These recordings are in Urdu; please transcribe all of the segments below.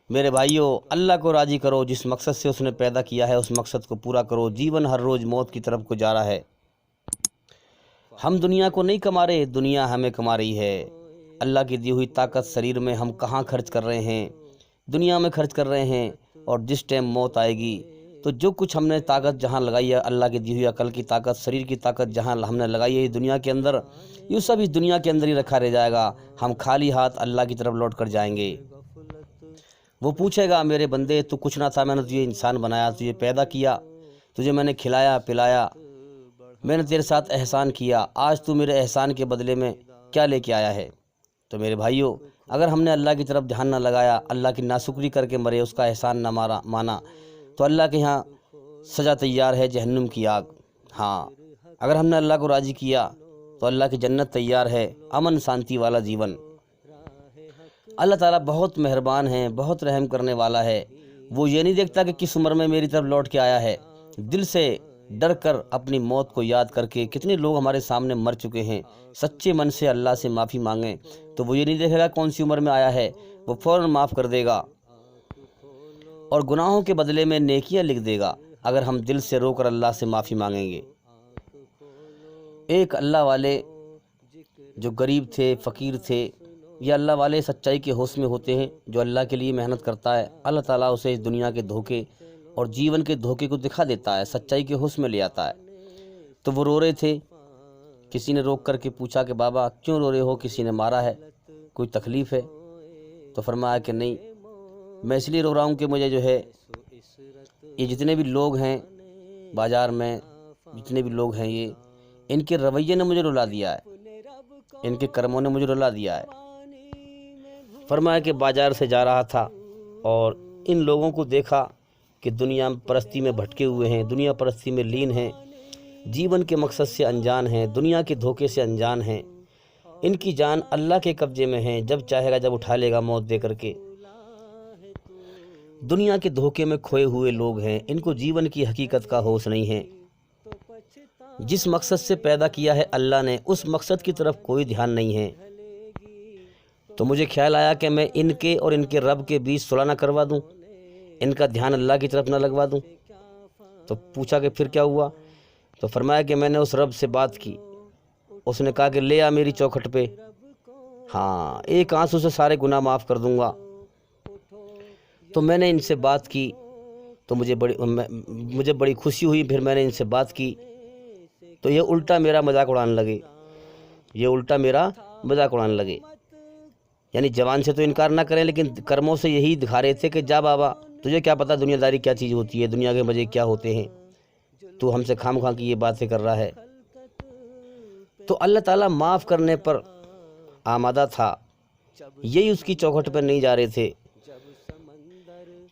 میرے بھائیوں، اللہ کو راضی کرو، جس مقصد سے اس نے پیدا کیا ہے اس مقصد کو پورا کرو۔ جیون ہر روز موت کی طرف کو جا رہا ہے۔ ہم دنیا کو نہیں کما رہے، دنیا ہمیں کما رہی ہے۔ اللہ کی دی ہوئی طاقت شریر میں ہم کہاں خرچ کر رہے ہیں؟ دنیا میں خرچ کر رہے ہیں، اور جس ٹائم موت آئے گی تو جو کچھ ہم نے طاقت جہاں لگائی ہے، اللہ کی دی ہوئی عقل کی طاقت، شریر کی طاقت جہاں ہم نے لگائی ہے دنیا کے اندر، یہ سب اس دنیا کے اندر ہی رکھا رہ جائے گا۔ ہم خالی ہاتھ اللہ کی طرف لوٹ کر جائیں گے۔ وہ پوچھے گا، میرے بندے تو کچھ نہ تھا، میں نے تجھے انسان بنایا، تجھے پیدا کیا، تجھے میں نے کھلایا پلایا، میں نے تیرے ساتھ احسان کیا، آج تو میرے احسان کے بدلے میں کیا لے کے آیا ہے؟ تو میرے بھائیوں، اگر ہم نے اللہ کی طرف دھیان نہ لگایا، اللہ کی ناشکری کر کے مرے، اس کا احسان نہ مانا، تو اللہ کے ہاں سزا تیار ہے، جہنم کی آگ۔ ہاں، اگر ہم نے اللہ کو راضی کیا تو اللہ کی جنت تیار ہے، امن شانتی والا جیون۔ اللہ تعالیٰ بہت مہربان ہے، بہت رحم کرنے والا ہے۔ وہ یہ نہیں دیکھتا کہ کس عمر میں میری طرف لوٹ کے آیا ہے۔ دل سے ڈر کر اپنی موت کو یاد کر کے کتنے لوگ ہمارے سامنے مر چکے ہیں، سچے من سے اللہ سے معافی مانگیں تو وہ یہ نہیں دیکھے گا کون سی عمر میں آیا ہے، وہ فوراً معاف کر دے گا اور گناہوں کے بدلے میں نیکیاں لکھ دے گا، اگر ہم دل سے رو کر اللہ سے معافی مانگیں گے۔ ایک اللہ والے جو غریب تھے، فقیر تھے، یہ اللہ والے سچائی کے ہوش میں ہوتے ہیں، جو اللہ کے لیے محنت کرتا ہے، اللہ تعالیٰ اسے اس دنیا کے دھوکے اور جیون کے دھوکے کو دکھا دیتا ہے، سچائی کے ہوش میں لے آتا ہے۔ تو وہ رو رہے تھے، کسی نے روک کر کے پوچھا کہ بابا کیوں رو رہے ہو، کسی نے مارا ہے، کوئی تکلیف ہے؟ تو فرمایا کہ نہیں، میں اس لیے رو رہا ہوں کہ مجھے جو ہے یہ جتنے بھی لوگ ہیں بازار میں، جتنے بھی لوگ ہیں، یہ ان کے رویے نے مجھے رلا دیا ہے، ان کے کرموں نے مجھے رلا دیا ہے۔ فرمایا کہ بازار سے جا رہا تھا اور ان لوگوں کو دیکھا کہ دنیا پرستی میں بھٹکے ہوئے ہیں، دنیا پرستی میں لین ہیں، جیون کے مقصد سے انجان ہیں، دنیا کے دھوکے سے انجان ہیں، ان کی جان اللہ کے قبضے میں ہے، جب چاہے گا جب اٹھا لے گا موت دے کر کے۔ دنیا کے دھوکے میں کھوئے ہوئے لوگ ہیں، ان کو جیون کی حقیقت کا ہوش نہیں ہے۔ جس مقصد سے پیدا کیا ہے اللہ نے، اس مقصد کی طرف کوئی دھیان نہیں ہے۔ تو مجھے خیال آیا کہ میں ان کے اور ان کے رب کے بیچ صلح نہ کروا دوں، ان کا دھیان اللہ کی طرف نہ لگوا دوں۔ تو پوچھا کہ پھر کیا ہوا؟ تو فرمایا کہ میں نے اس رب سے بات کی، اس نے کہا کہ لے آ میری چوکھٹ پہ، ہاں ایک آنسو سے سارے گناہ معاف کر دوں گا۔ تو میں نے ان سے بات کی تو مجھے بڑی خوشی ہوئی، پھر میں نے ان سے بات کی تو یہ الٹا میرا مذاق اڑانے لگے، یعنی زبان سے تو انکار نہ کریں لیکن کرموں سے یہی دکھا رہے تھے کہ جا بابا، تجھے کیا پتہ دنیا داری کیا چیز ہوتی ہے، دنیا کے مزے کیا ہوتے ہیں، تو ہم سے خام خواہ کی یہ باتیں کر رہا ہے۔ تو اللہ تعالیٰ معاف کرنے پر آمادہ تھا، یہی اس کی چوکھٹ پر نہیں جا رہے تھے۔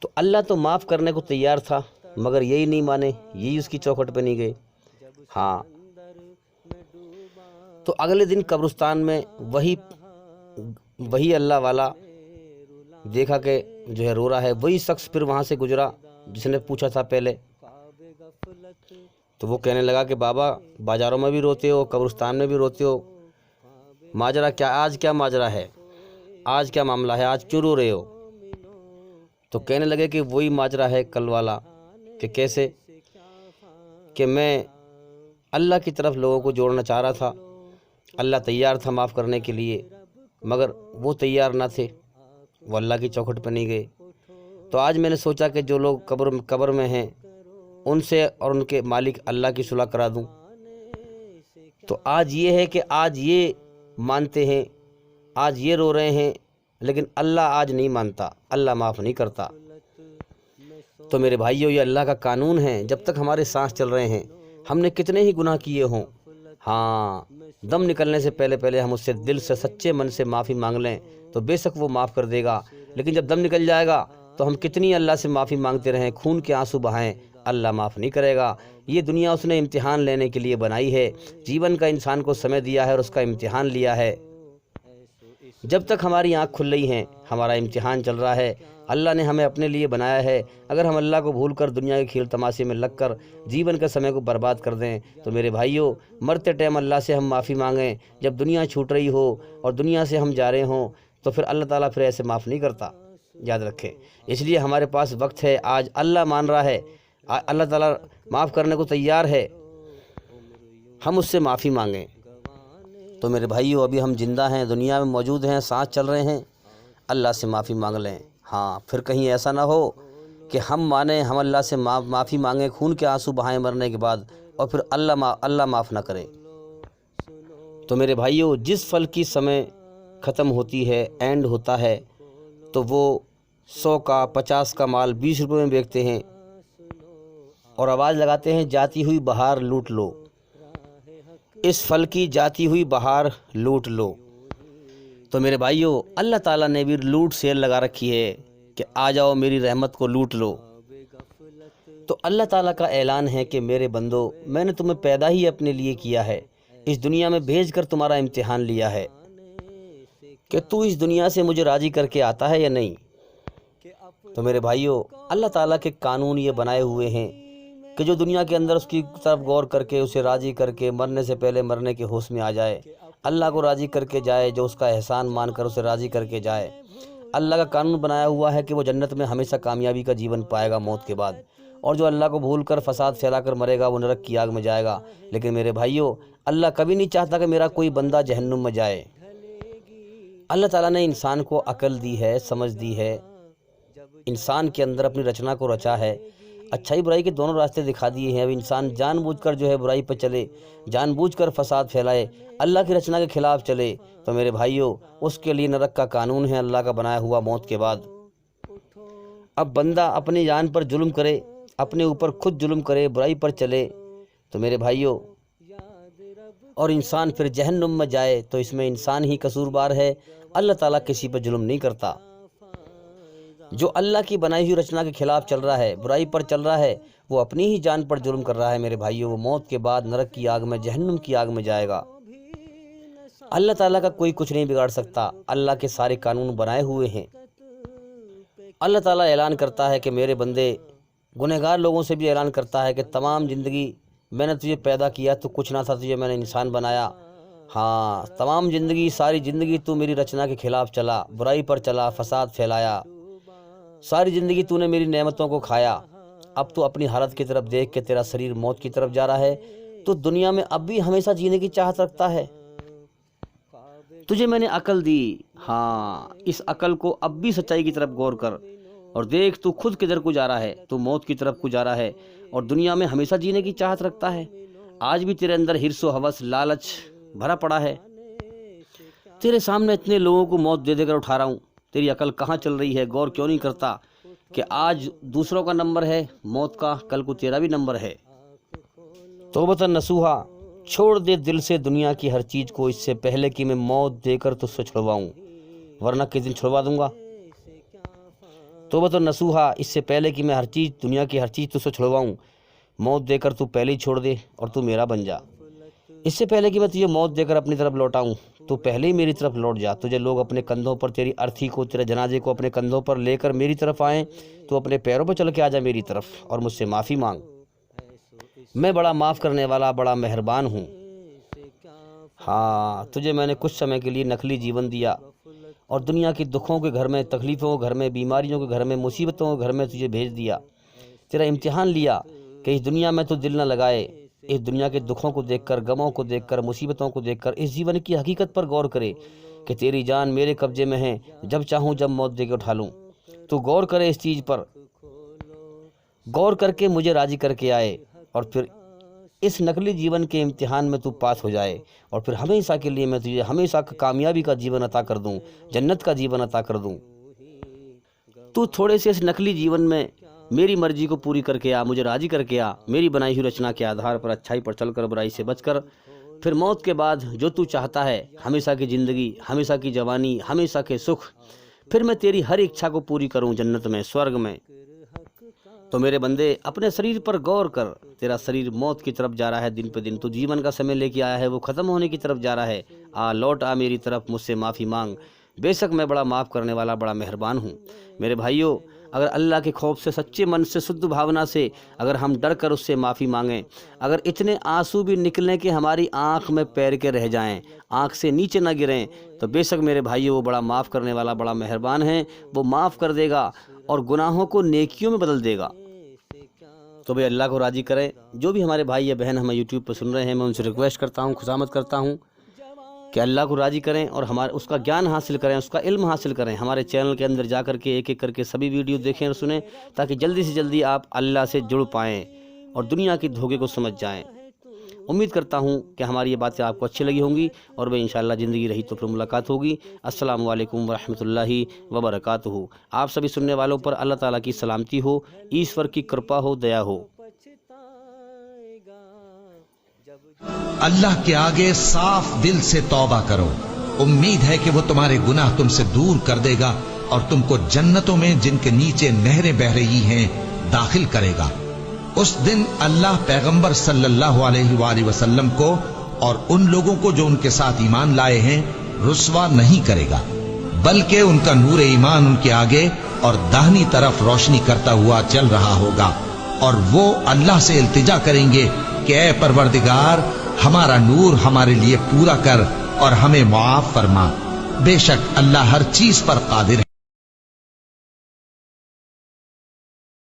تو اللہ تو معاف کرنے کو تیار تھا، مگر یہی نہیں مانے، یہی اس کی چوکھٹ پہ نہیں گئے۔ ہاں، تو اگلے دن قبرستان میں وہی اللہ والا دیکھا کہ جو ہے رو رہا ہے، وہی شخص پھر وہاں سے گزرا جس نے پوچھا تھا پہلے۔ تو وہ کہنے لگا کہ بابا بازاروں میں بھی روتے ہو، قبرستان میں بھی روتے ہو، ماجرا کیا، آج کیا ماجرا ہے، آج کیا معاملہ ہے، آج کیوں رو رہے ہو؟ تو کہنے لگے کہ وہی ماجرا ہے کل والا، کہ کیسے؟ کہ میں اللہ کی طرف لوگوں کو جوڑنا چاہ رہا تھا، اللہ تیار تھا معاف کرنے کے لیے، مگر وہ تیار نہ تھے، وہ اللہ کی چوکھٹ پہ نہیں گئے۔ تو آج میں نے سوچا کہ جو لوگ قبر میں ہیں ان سے اور ان کے مالک اللہ کی صلح کرا دوں۔ تو آج یہ ہے کہ آج یہ مانتے ہیں، آج یہ رو رہے ہیں، لیکن اللہ آج نہیں مانتا، اللہ معاف نہیں کرتا۔ تو میرے بھائیوں، یہ اللہ کا قانون ہے، جب تک ہمارے سانس چل رہے ہیں، ہم نے کتنے ہی گناہ کیے ہوں، ہاں دم نکلنے سے پہلے ہم اس سے دل سے سچے من سے معافی مانگ لیں تو بے شک وہ معاف کر دے گا، لیکن جب دم نکل جائے گا تو ہم کتنی اللہ سے معافی مانگتے رہیں، خون کے آنسو بہائیں، اللہ معاف نہیں کرے گا۔ یہ دنیا اس نے امتحان لینے کے لیے بنائی ہے، جیون کا انسان کو سمے دیا ہے اور اس کا امتحان لیا ہے۔ جب تک ہماری آنکھ کھل رہی ہیں ہمارا امتحان چل رہا ہے، اللہ نے ہمیں اپنے لیے بنایا ہے۔ اگر ہم اللہ کو بھول کر دنیا کے کھیل تماشے میں لگ کر جیون کے سمے کو برباد کر دیں تو میرے بھائیوں، مرتے ٹائم اللہ سے ہم معافی مانگیں، جب دنیا چھوٹ رہی ہو اور دنیا سے ہم جا رہے ہوں تو پھر اللہ تعالیٰ پھر ایسے معاف نہیں کرتا۔ یاد رکھیں، اس لیے ہمارے پاس وقت ہے، آج اللہ مان رہا ہے، اللہ تعالیٰ معاف کرنے کو تیار ہے، ہم اس سے معافی مانگیں۔ تو میرے بھائیو، ابھی ہم زندہ ہیں، دنیا میں موجود ہیں، سانس چل رہے ہیں، اللہ سے معافی مانگ لیں۔ ہاں، پھر کہیں ایسا نہ ہو کہ ہم مانیں، ہم اللہ سے معافی مانگیں، خون کے آنسو بہائیں مرنے کے بعد، اور پھر اللہ معاف نہ کرے۔ تو میرے بھائیو، جس پھل کی سمے ختم ہوتی ہے، اینڈ ہوتا ہے، تو وہ 100 کا 50 کا مال 20 روپے میں بیچتے ہیں اور آواز لگاتے ہیں، جاتی ہوئی بہار لوٹ لو، اس پھل کی جاتی ہوئی بہار لوٹ لو۔ تو میرے بھائیو، اللہ تعالیٰ نے بھی لوٹ سیل لگا رکھی ہے کہ آ جاؤ میری رحمت کو لوٹ لو۔ تو اللہ تعالیٰ کا اعلان ہے کہ میرے بندو، میں نے تمہیں پیدا ہی اپنے لیے کیا ہے، اس دنیا میں بھیج کر تمہارا امتحان لیا ہے کہ تو اس دنیا سے مجھے راضی کر کے آتا ہے یا نہیں۔ تو میرے بھائیو، اللہ تعالیٰ کے قانون یہ بنائے ہوئے ہیں کہ جو دنیا کے اندر اس کی طرف غور کر کے اسے راضی کر کے مرنے سے پہلے مرنے کے ہوش میں آ جائے، اللہ کو راضی کر کے جائے، جو اس کا احسان مان کر اسے راضی کر کے جائے۔ اللہ کا قانون بنایا ہوا ہے کہ وہ جنت میں ہمیشہ کامیابی کا جیون پائے گا موت کے بعد، اور جو اللہ کو بھول کر فساد پھیلا کر مرے گا وہ نرک کی آگ میں جائے گا۔ لیکن میرے بھائیو، اللہ کبھی نہیں چاہتا کہ میرا کوئی بندہ جہنم میں جائے۔ اللہ تعالیٰ نے انسان کو عقل دی ہے، سمجھ دی ہے، انسان کے اندر اپنی رچنا کو رچا ہے، اچھائی برائی کے دونوں راستے دکھا دیے ہیں۔ اب انسان جان بوجھ کر جو ہے برائی پہ چلے، جان بوجھ کر فساد پھیلائے، اللہ کی رچنا کے خلاف چلے، تو میرے بھائیو، اس کے لیے نرک کا قانون ہے، اللہ کا بنایا ہوا موت کے بعد۔ اب بندہ اپنی جان پر ظلم کرے، اپنے اوپر خود ظلم کرے، برائی پر چلے، تو میرے بھائیو، اور انسان پھر جہنم میں جائے، تو اس میں انسان ہی قصوروار ہے، اللہ تعالیٰ کسی پر ظلم نہیں کرتا۔ جو اللہ کی بنائی ہوئی رچنا کے خلاف چل رہا ہے، برائی پر چل رہا ہے، وہ اپنی ہی جان پر ظلم کر رہا ہے میرے بھائیو، وہ موت کے بعد نرک کی آگ میں، جہنم کی آگ میں جائے گا۔ اللہ تعالیٰ کا کوئی کچھ نہیں بگاڑ سکتا، اللہ کے سارے قانون بنائے ہوئے ہیں۔ اللہ تعالیٰ اعلان کرتا ہے کہ میرے بندے، گنہگار لوگوں سے بھی اعلان کرتا ہے کہ تمام زندگی میں نے تجھے پیدا کیا تو کچھ نہ تھا، تجھے میں نے انسان بنایا، ہاں تمام زندگی، ساری زندگی تو میری رچنا کے خلاف چلا، برائی پر چلا، فساد پھیلایا، ساری زندگی تو نے میری نعمتوں کو کھایا۔ اب تو اپنی حالت کی طرف دیکھ کے تیرا شریر موت کی طرف جا رہا ہے، تو دنیا میں اب بھی ہمیشہ جینے کی چاہت رکھتا ہے۔ تجھے میں نے عقل دی، ہاں اس عقل کو اب بھی سچائی کی طرف غور کر اور دیکھ تو خود کدھر کو جا رہا ہے، تو موت کی طرف کو جا رہا ہے اور دنیا میں ہمیشہ جینے کی چاہت رکھتا ہے۔ آج بھی تیرے اندر حرص و ہوس، لالچ بھرا پڑا ہے۔ تیرے سامنے اتنے لوگوں کو موت دے دے کر اٹھا رہا ہوں، تیری عقل کہاں چل رہی ہے؟ غور کیوں نہیں کرتا کہ آج دوسروں کا نمبر ہے موت کا، کل کو تیرا بھی نمبر ہے۔ توبۃ نصوحا، چھوڑ دے دل سے دنیا کی ہر چیز کو، اس سے پہلے کہ میں موت دے کر تجھ سے چھڑواؤں، ورنہ کس دن چھڑوا دوں گا۔ توبۃ نصوحا، اس سے پہلے کہ میں ہر چیز، دنیا کی ہر چیز تجھ سے چھڑواؤں، موت دے کر تو پہلے ہی چھوڑ دے اور تو میرا بن جا۔ اس سے پہلے کہ میں تجھے موت دے کر اپنی طرف لوٹاؤں، تو پہلے ہی میری طرف لوٹ جا۔ تجھے لوگ اپنے کندھوں پر، تیری ارتھی کو، تیرے جنازے کو اپنے کندھوں پر لے کر میری طرف آئیں، تو اپنے پیروں پر چل کے آ جا میری طرف اور مجھ سے معافی مانگ۔ میں بڑا معاف کرنے والا، بڑا مہربان ہوں۔ ہاں، تجھے میں نے کچھ سمے کے لیے نقلی جیون دیا اور دنیا کے دکھوں کے گھر میں، تکلیفوں کے گھر میں، بیماریوں کے گھر میں، مصیبتوں کے گھر میں تجھے بھیج دیا، تیرا امتحان لیا کہ اس دنیا میں تو دل نہ لگائے، اس دنیا کے دکھوں کو دیکھ کر، غموں کو دیکھ کر، مصیبتوں کو دیکھ کر اس جیون کی حقیقت پر غور کرے کہ تیری جان میرے قبضے میں ہے، جب چاہوں جب موت دے کے اٹھا لوں۔ تو غور کرے اس چیز پر، غور کر کے مجھے راضی کر کے آئے، اور پھر اس نقلی جیون کے امتحان میں تو پاس ہو جائے، اور پھر ہمیشہ کے لیے میں تجھے ہمیشہ کامیابی کا جیون عطا کر دوں، جنت کا جیون عطا کر دوں۔ تو تھوڑے سے اس نقلی جیون میں میری مرضی کو پوری کر کے آ، مجھے راضی کر کے آ، میری بنائی ہوئی رچنا کے آدھار پر اچھائی پر چل کر، برائی سے بچ کر، پھر موت کے بعد جو تو چاہتا ہے، ہمیشہ کی زندگی، ہمیشہ کی جوانی، ہمیشہ کے سکھ، پھر میں تیری ہر اچھا کو پوری کروں جنت میں، سورگ میں۔ تو میرے بندے، اپنے شریر پر غور کر، تیرا شریر موت کی طرف جا رہا ہے دن پہ دن، تو جیون کا سمے لے کے آیا ہے، وہ ختم ہونے کی طرف جا رہا ہے۔ آ لوٹ آ میری طرف، مجھ سے معافی مانگ، بے شک میں بڑا معاف کرنے والا، بڑا مہربان ہوں۔ میرے بھائیو، اگر اللہ کے خوف سے سچے من سے شدھ بھاونا سے اگر ہم ڈر کر اس سے معافی مانگیں، اگر اتنے آنسو بھی نکلیں کہ ہماری آنکھ میں پیر کے رہ جائیں، آنکھ سے نیچے نہ گریں، تو بے شک میرے بھائیو وہ بڑا معاف کرنے والا، بڑا مہربان ہے، وہ معاف کر دے گا اور گناہوں کو نیکیوں میں بدل دے گا۔ تو بھئی اللہ کو راضی کریں۔ جو بھی ہمارے بھائی یا بہن ہمیں یوٹیوب پر سن رہے ہیں، میں ان سے ریکویسٹ کرتا ہوں، خدامت کرتا ہوں کہ اللہ کو راضی کریں اور ہمارے اس کا گیان حاصل کریں، اس کا علم حاصل کریں۔ ہمارے چینل کے اندر جا کر کے ایک ایک کر کے سبھی ویڈیو دیکھیں اور سنیں، تاکہ جلدی سے جلدی آپ اللہ سے جڑ پائیں اور دنیا کے دھوکے کو سمجھ جائیں۔ امید کرتا ہوں کہ ہماری یہ باتیں آپ کو اچھی لگی ہوں گی، اور بھئی انشاءاللہ زندگی رہی تو پھر ملاقات ہوگی۔ السلام علیکم ورحمۃ اللہ وبرکاتہ۔ آپ سبھی سننے والوں پر اللہ تعالیٰ کی سلامتی ہو، ایشور کی کرپا ہو، دیا ہو۔ اللہ کے آگے صاف دل سے توبہ کرو، امید ہے کہ وہ تمہارے گناہ تم سے دور کر دے گا اور تم کو جنتوں میں جن کے نیچے نہریں بہ رہی ہیں داخل کرے گا۔ اس دن اللہ پیغمبر صلی اللہ علیہ وآلہ وسلم کو اور ان لوگوں کو جو ان کے ساتھ ایمان لائے ہیں رسوا نہیں کرے گا، بلکہ ان کا نور ایمان ان کے آگے اور داہنی طرف روشنی کرتا ہوا چل رہا ہوگا، اور وہ اللہ سے التجا کریں گے کہ اے پروردگار ہمارا نور ہمارے لیے پورا کر اور ہمیں معاف فرما، بے شک اللہ ہر چیز پر قادر ہے۔